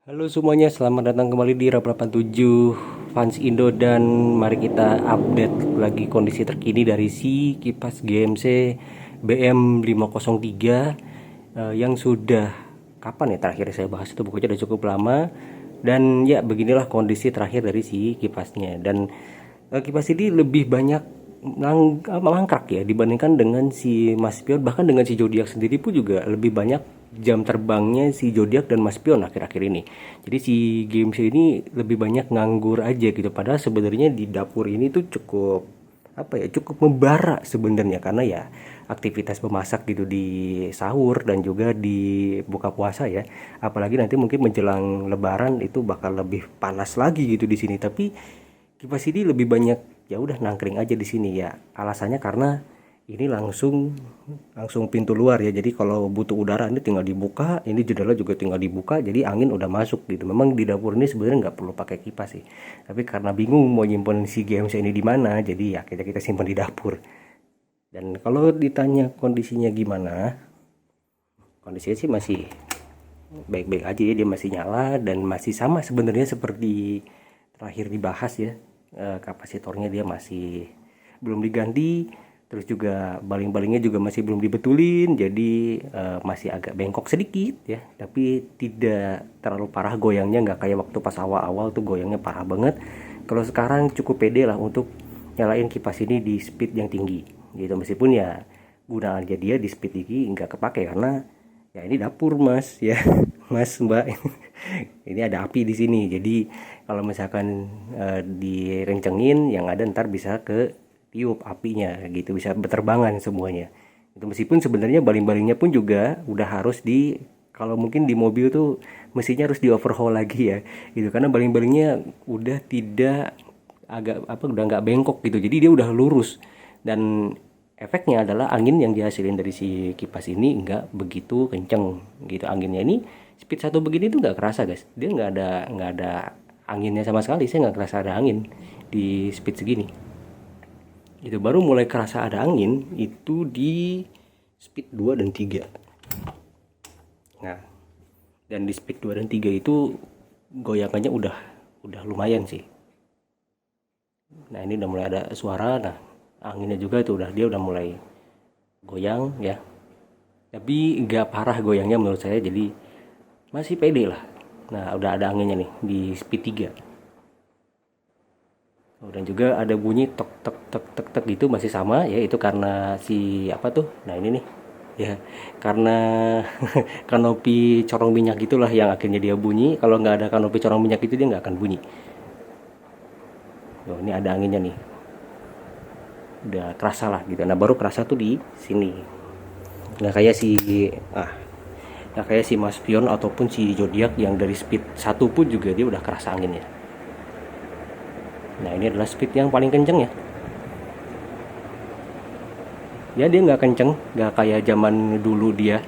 Halo semuanya, selamat datang kembali di Rap 87 Fans Indo, dan mari kita update lagi kondisi terkini dari si kipas GMC BM503 yang sudah kapan ya terakhir saya bahas, itu bukunya udah cukup lama. Dan ya beginilah kondisi terakhir dari si kipasnya. Dan kipas ini lebih banyak mangkrak ya dibandingkan dengan si Mas Pion, bahkan dengan si Zodiac sendiri pun juga lebih banyak jam terbangnya si Zodiac dan Mas Pion akhir-akhir ini. Jadi si games ini lebih banyak nganggur aja gitu, padahal sebenarnya di dapur ini tuh cukup cukup membara sebenarnya, karena ya aktivitas memasak gitu di sahur dan juga di buka puasa ya, apalagi nanti mungkin menjelang lebaran itu bakal lebih panas lagi gitu di sini. Tapi kipas ini lebih banyak ya udah nangkring aja di sini ya, alasannya karena ini langsung langsung pintu luar ya, jadi kalau butuh udara ini tinggal dibuka, ini jendela juga tinggal dibuka, jadi angin udah masuk gitu. Memang di dapur ini sebenarnya nggak perlu pakai kipas sih, tapi karena bingung mau nyimpen si games ini di mana, jadi ya kita simpan di dapur. Dan kalau ditanya kondisinya gimana, kondisinya sih masih baik-baik aja ya, dia masih nyala dan masih sama sebenarnya seperti terakhir dibahas ya. Kapasitornya dia masih belum diganti, terus juga baling-balingnya juga masih belum dibetulin, jadi masih agak bengkok sedikit ya, tapi tidak terlalu parah goyangnya, nggak kayak waktu pas awal-awal tuh goyangnya parah banget. Kalau sekarang cukup pede lah untuk nyalain kipas ini di speed yang tinggi gitu, meskipun ya gunaannya dia di speed tinggi nggak kepake karena ya ini dapur mas ya. Mas mbak, ini ada api di sini, jadi kalau misalkan direncengin yang ada ntar bisa ke tiup apinya gitu, bisa berterbangan semuanya itu. Meskipun sebenarnya baling-balingnya pun juga udah harus di, kalau mungkin di mobil tuh mesinnya harus di overhaul lagi ya gitu, karena baling-balingnya udah tidak udah nggak bengkok gitu, jadi dia udah lurus. Dan efeknya adalah angin yang dihasilin dari si kipas ini nggak begitu kenceng gitu anginnya. Ini speed satu begini tuh nggak kerasa guys, dia nggak ada anginnya sama sekali, saya nggak kerasa ada angin di speed segini. Itu baru mulai kerasa ada angin itu di speed 2 dan 3. Nah, dan di speed 2 dan 3 itu goyangannya udah lumayan sih. Nah, ini udah mulai ada suara. Nah, anginnya juga itu dia udah mulai goyang ya. Tapi nggak parah goyangnya menurut saya, jadi masih pede lah. Nah, udah ada anginnya nih di speed 3. Oh, dan juga ada bunyi tek tek tek tek tek gitu masih sama ya, itu karena si apa tuh, nah ini nih ya, karena kanopi corong minyak gitulah yang akhirnya dia bunyi. Kalau nggak ada kanopi corong minyak itu dia nggak akan bunyi. Oh, ini ada anginnya nih, udah kerasa lah gitu. Nah baru kerasa tuh di sini, nggak kayak si ah nggak kayak si Mas Pion ataupun si Zodiac yang dari speed satu pun juga dia udah kerasa anginnya. Nah ini adalah speed yang paling kenceng ya. Ya dia nggak kenceng, nggak kayak zaman dulu dia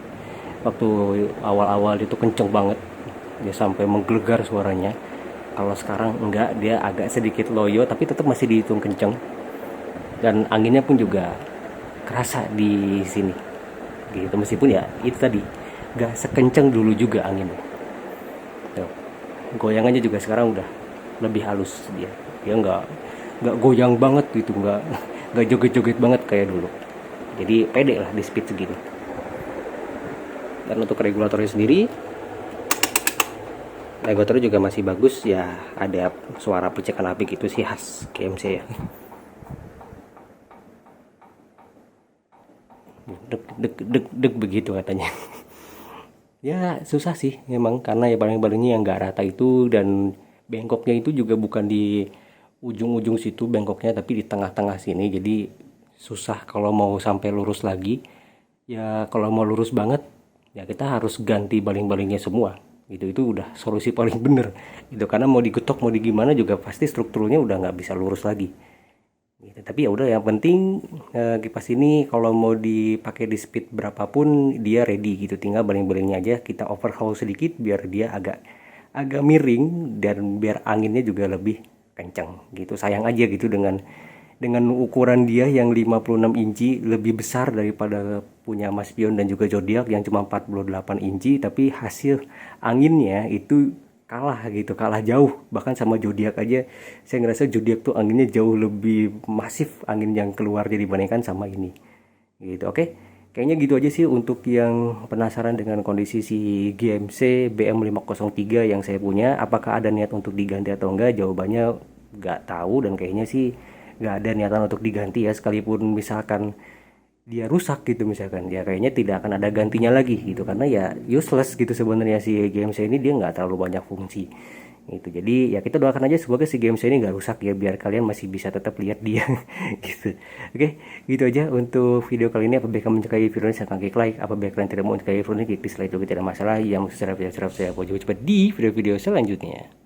waktu awal-awal itu kenceng banget, dia sampai menggelegar suaranya. Kalau sekarang enggak, dia agak sedikit loyo tapi tetap masih dihitung kenceng. Dan anginnya pun juga kerasa di sini gitu, meskipun ya itu tadi nggak sekenceng dulu juga anginnya. Tuh, goyangannya juga sekarang udah lebih halus, dia nggak goyang banget gitu, nggak joget-joget banget kayak dulu. Jadi pede lah di speed segini. Dan untuk regulatornya sendiri, regulatornya juga masih bagus ya, ada suara percikan api gitu sih khas GMC ya. Deg deg deg deg begitu katanya. Ya susah sih memang, karena ya baling-balingnya yang nggak rata itu, dan bengkoknya itu juga bukan di ujung-ujung situ bengkoknya, tapi di tengah-tengah sini, jadi susah kalau mau sampai lurus lagi. Ya kalau mau lurus banget ya kita harus ganti baling-balingnya semua gitu, itu udah solusi paling bener gitu, karena mau digetok mau di gimana juga pasti strukturnya udah nggak bisa lurus lagi gitu. Tapi ya udah, yang penting kipas ini kalau mau dipakai di speed berapapun dia ready gitu, tinggal baling-balingnya aja kita overhaul sedikit biar dia agak agak miring, dan biar anginnya juga lebih kencang gitu. Sayang aja gitu dengan ukuran dia yang 56 inci, lebih besar daripada punya Mas Pion dan juga Zodiac yang cuma 48 inci, tapi hasil anginnya itu kalah gitu, kalah jauh bahkan sama zodiak aja. Saya ngerasa zodiak tuh anginnya jauh lebih masif angin yang keluar dibandingkan sama ini gitu. Oke, kayaknya gitu aja sih untuk yang penasaran dengan kondisi si GMC BM503 yang saya punya. Apakah ada niat untuk diganti atau enggak? Jawabannya nggak tahu, dan kayaknya sih nggak ada niatan untuk diganti ya. Sekalipun misalkan dia rusak gitu misalkan, ya kayaknya tidak akan ada gantinya lagi gitu, karena ya useless gitu sebenarnya si GMC ini, dia nggak terlalu banyak fungsi gitu. Jadi ya kita doakan aja semoga si GMC ini nggak rusak ya, biar kalian masih bisa tetap lihat dia gitu. Oke, gitu aja untuk video kali ini. Apabila kamu menyukai video ini silahkan klik like, apabila kalian tidak mau menyukai video ini klik dislike juga tidak masalah. Yang secara saya jumpa di video-video selanjutnya.